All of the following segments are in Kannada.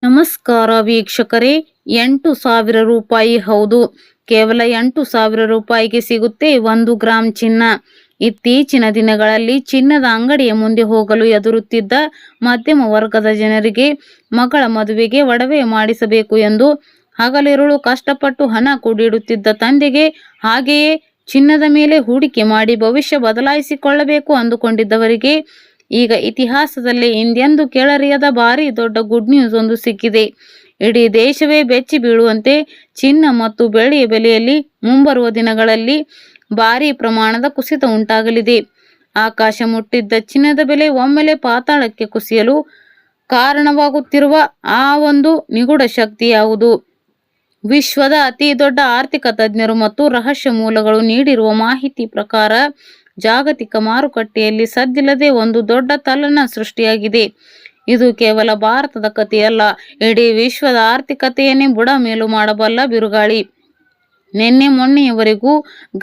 ನಮಸ್ಕಾರ ವೀಕ್ಷಕರೇ. 8,000 ರೂಪಾಯಿ. ಹೌದು, ಕೇವಲ 8,000 ರೂಪಾಯಿಗೆ ಸಿಗುತ್ತೆ 1 ಗ್ರಾಂ ಚಿನ್ನ. ಇತ್ತೀಚಿನ ದಿನಗಳಲ್ಲಿ ಚಿನ್ನದ ಅಂಗಡಿಯ ಮುಂದೆ ಹೋಗಲು ಎದುರುತ್ತಿದ್ದ ಮಧ್ಯಮ ವರ್ಗದ ಜನರಿಗೆ ಮಗಳ ಮದುವೆಗೆ ಒಡವೆ ಮಾಡಿಸಬೇಕು ಎಂದು ಹಗಲಿರುಳು ಕಷ್ಟಪಟ್ಟು ಹಣ ಕೂಡಿಡುತ್ತಿದ್ದ ತಂದೆಗೆ, ಹಾಗೆಯೇ ಚಿನ್ನದ ಮೇಲೆ ಹೂಡಿಕೆ ಮಾಡಿ ಭವಿಷ್ಯ ಬದಲಾಯಿಸಿಕೊಳ್ಳಬೇಕು ಅಂದುಕೊಂಡಿದ್ದವರಿಗೆ ಈಗ ಇತಿಹಾಸದಲ್ಲೇ ಹಿಂದೆಂದೂ ಕೇಳರಿಯದ ಭಾರಿ ದೊಡ್ಡ ಗುಡ್ ನ್ಯೂಸ್ ಒಂದು ಸಿಕ್ಕಿದೆ. ಇಡೀ ದೇಶವೇ ಬೆಚ್ಚಿ ಬೀಳುವಂತೆ ಚಿನ್ನ ಮತ್ತು ಬೆಳ್ಳಿಯ ಬೆಲೆಯಲ್ಲಿ ಮುಂಬರುವ ದಿನಗಳಲ್ಲಿ ಭಾರಿ ಪ್ರಮಾಣದ ಕುಸಿತ ಉಂಟಾಗಲಿದೆ. ಆಕಾಶ ಮುಟ್ಟಿದ್ದ ಚಿನ್ನದ ಬೆಲೆ ಒಮ್ಮೆಲೆ ಪಾತಾಳಕ್ಕೆ ಕುಸಿಯಲು ಕಾರಣವಾಗುತ್ತಿರುವ ಆ ಒಂದು ನಿಗೂಢ ಶಕ್ತಿ ಯಾವುದು? ವಿಶ್ವದ ಅತಿ ದೊಡ್ಡ ಆರ್ಥಿಕ ತಜ್ಞರು ಮತ್ತು ರಹಸ್ಯ ಮೂಲಗಳು ನೀಡಿರುವ ಮಾಹಿತಿ ಪ್ರಕಾರ ಜಾಗತಿಕ ಮಾರುಕಟ್ಟೆಯಲ್ಲಿ ಸದ್ದಿಲ್ಲದೆ ಒಂದು ದೊಡ್ಡ ತಲ್ಲಣ ಸೃಷ್ಟಿಯಾಗಿದೆ. ಇದು ಕೇವಲ ಭಾರತದ ಕಥೆಯಲ್ಲ, ಇಡೀ ವಿಶ್ವದ ಆರ್ಥಿಕತೆಯನ್ನೇ ಬುಡಮೇಲು ಮಾಡಬಲ್ಲ ಬಿರುಗಾಳಿ. ನಿನ್ನೆ ಮೊನ್ನೆಯವರೆಗೂ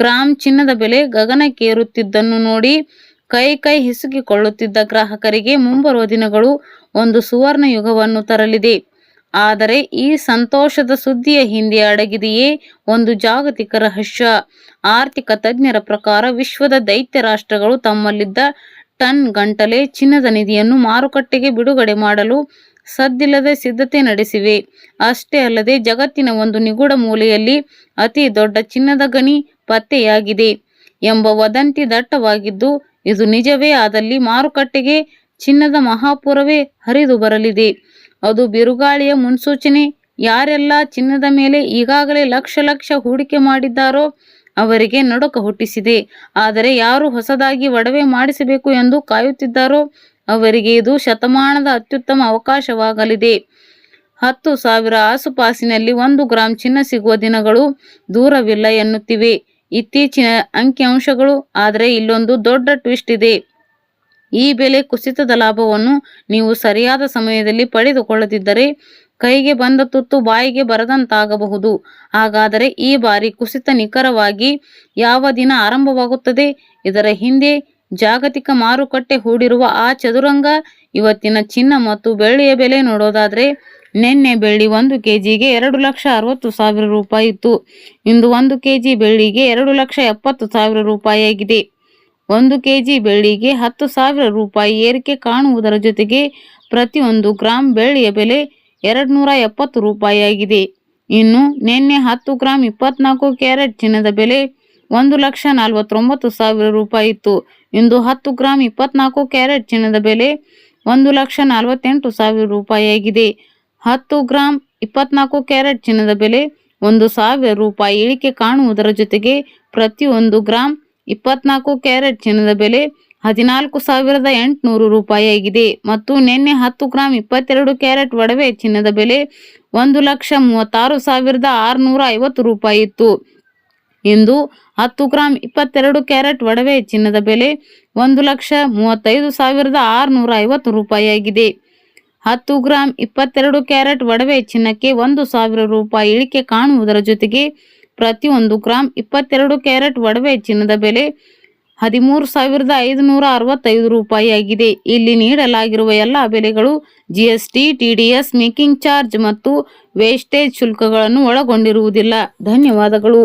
ಗ್ರಾಂ ಚಿನ್ನದ ಬೆಲೆ ಗಗನಕ್ಕೇರುತ್ತಿದ್ದನ್ನು ನೋಡಿ ಕೈ ಹಿಸುಕಿಕೊಳ್ಳುತ್ತಿದ್ದ ಗ್ರಾಹಕರಿಗೆ ಮುಂಬರುವ ದಿನಗಳು ಒಂದು ಸುವರ್ಣ ಯುಗವನ್ನು ತರಲಿದೆ. ಆದರೆ ಈ ಸಂತೋಷದ ಸುದ್ದಿಯ ಹಿಂದೆ ಅಡಗಿದೆಯೇ ಒಂದು ಜಾಗತಿಕ ರಹಸ್ಯ. ಆರ್ಥಿಕ ತಜ್ಞರ ಪ್ರಕಾರ ವಿಶ್ವದ ದೈತ್ಯ ರಾಷ್ಟ್ರಗಳು ತಮ್ಮಲ್ಲಿದ್ದ ಟನ್ ಗಂಟಲೆ ಚಿನ್ನದ ನಿಧಿಯನ್ನು ಮಾರುಕಟ್ಟೆಗೆ ಬಿಡುಗಡೆ ಮಾಡಲು ಸದ್ದಿಲ್ಲದೆ ಸಿದ್ಧತೆ ನಡೆಸಿವೆ. ಅಷ್ಟೇ ಅಲ್ಲದೆ ಜಗತ್ತಿನ ಒಂದು ನಿಗೂಢ ಮೂಲೆಯಲ್ಲಿ ಅತಿ ದೊಡ್ಡ ಚಿನ್ನದ ಗಣಿ ಪತ್ತೆಯಾಗಿದೆ ಎಂಬ ವದಂತಿ ದಟ್ಟವಾಗಿದ್ದು, ಇದು ನಿಜವೇ ಆದಲ್ಲಿ ಮಾರುಕಟ್ಟೆಗೆ ಚಿನ್ನದ ಮಹಾಪೂರವೇ ಹರಿದು ಬರಲಿದೆ. ಅದು ಬಿರುಗಾಳಿಯ ಮುನ್ಸೂಚನೆ. ಯಾರೆಲ್ಲ ಚಿನ್ನದ ಮೇಲೆ ಈಗಾಗಲೇ ಲಕ್ಷ ಹೂಡಿಕೆ ಮಾಡಿದ್ದಾರೋ ಅವರಿಗೆ ನಡುಕ ಹುಟ್ಟಿಸಿದೆ. ಆದರೆ ಯಾರು ಹೊಸದಾಗಿ ಒಡವೆ ಮಾಡಿಸಬೇಕು ಎಂದು ಕಾಯುತ್ತಿದ್ದಾರೋ ಅವರಿಗೆ ಇದು ಶತಮಾನದ ಅತ್ಯುತ್ತಮ ಅವಕಾಶವಾಗಲಿದೆ. 10,000 ಆಸುಪಾಸಿನಲ್ಲಿ 1 ಗ್ರಾಂ ಚಿನ್ನ ಸಿಗುವ ದಿನಗಳು ದೂರವಿಲ್ಲ ಎನ್ನುತ್ತಿವೆ ಇತ್ತೀಚಿನ ಅಂಕಿಅಂಶಗಳು. ಆದರೆ ಇಲ್ಲೊಂದು ದೊಡ್ಡ ಟ್ವಿಸ್ಟ್ ಇದೆ. ಈ ಬೆಲೆ ಕುಸಿತದ ಲಾಭವನ್ನು ನೀವು ಸರಿಯಾದ ಸಮಯದಲ್ಲಿ ಪಡೆದುಕೊಳ್ಳದಿದ್ದರೆ ಕೈಗೆ ಬಂದ ತುತ್ತು ಬಾಯಿಗೆ ಬರದಂತಾಗಬಹುದು. ಹಾಗಾದರೆ ಈ ಬಾರಿ ಕುಸಿತ ನಿಖರವಾಗಿ ಯಾವ ದಿನ ಆರಂಭವಾಗುತ್ತದೆ? ಇದರ ಹಿಂದೆ ಜಾಗತಿಕ ಮಾರುಕಟ್ಟೆ ಹೂಡಿರುವ ಆ ಚದುರಂಗ. ಇವತ್ತಿನ ಚಿನ್ನ ಮತ್ತು ಬೆಳ್ಳಿಯ ಬೆಲೆ ನೋಡೋದಾದ್ರೆ, ನಿನ್ನೆ ಬೆಳ್ಳಿ 1 kgಗೆ 2,60,000 ರೂಪಾಯಿ ಇತ್ತು. ಇಂದು 1 kg ಬೆಳ್ಳಿಗೆ 2,70,000 ರೂಪಾಯಿಯಾಗಿದೆ. 1 kg ಬೆಳ್ಳಿಗೆ 10,000 ರೂಪಾಯಿ ಏರಿಕೆ ಕಾಣುವುದರ ಜೊತೆಗೆ ಪ್ರತಿ 1 ಗ್ರಾಂ ಬೆಳ್ಳಿಯ ಬೆಲೆ 270 ರೂಪಾಯಿಯಾಗಿದೆ. ಇನ್ನು ನಿನ್ನೆ 10 ಗ್ರಾಂ 24 ಕ್ಯಾರೆಟ್ ಚಿನ್ನದ ಬೆಲೆ 1,49,000 ರೂಪಾಯಿ ಇತ್ತು. ಇಂದು 10 ಗ್ರಾಂ 24 ಕ್ಯಾರೆಟ್ ಚಿನ್ನದ ಬೆಲೆ 1,48,000 ರೂಪಾಯಿಯಾಗಿದೆ. 10 ಗ್ರಾಂ 24 ಕ್ಯಾರೆಟ್ ಚಿನ್ನದ ಬೆಲೆ 1,000 ರೂಪಾಯಿ ಇಳಿಕೆ ಕಾಣುವುದರ ಜೊತೆಗೆ ಪ್ರತಿ 1 ಗ್ರಾಂ 24 ಕ್ಯಾರೆಟ್ ಚಿನ್ನದ ಬೆಲೆ 14,800 ರೂಪಾಯಿಯಾಗಿದೆ. ಮತ್ತು ನಿನ್ನೆ 10 ಗ್ರಾಂ 22 ಕ್ಯಾರೆಟ್ ಒಡವೆ ಚಿನ್ನದ ಬೆಲೆ 1,36,650 ರೂಪಾಯಿ ಇತ್ತು. ಇಂದು 10 ಗ್ರಾಂ 22 ಕ್ಯಾರೆಟ್ ಒಡವೆ ಚಿನ್ನದ ಬೆಲೆ 1,35,650 ರೂಪಾಯಿಯಾಗಿದೆ. 10 ಗ್ರಾಂ 22 ಕ್ಯಾರೆಟ್ ಒಡವೆ ಚಿನ್ನಕ್ಕೆ 1,000 ರೂಪಾಯಿ ಇಳಿಕೆ ಕಾಣುವುದರ ಜೊತೆಗೆ ಪ್ರತಿ 1 ಗ್ರಾಂ 22 ಕ್ಯಾರೆಟ್ ಒಡವೆ ಚಿನ್ನದ ಬೆಲೆ 13,565 ರೂಪಾಯಿಯಾಗಿದೆ. ಇಲ್ಲಿ ನೀಡಲಾಗಿರುವ ಎಲ್ಲ ಬೆಲೆಗಳು GST, TDS, ಮೇಕಿಂಗ್ ಚಾರ್ಜ್ ಮತ್ತು ವೇಸ್ಟೇಜ್ ಶುಲ್ಕಗಳನ್ನು ಒಳಗೊಂಡಿರುವುದಿಲ್ಲ. ಧನ್ಯವಾದಗಳು.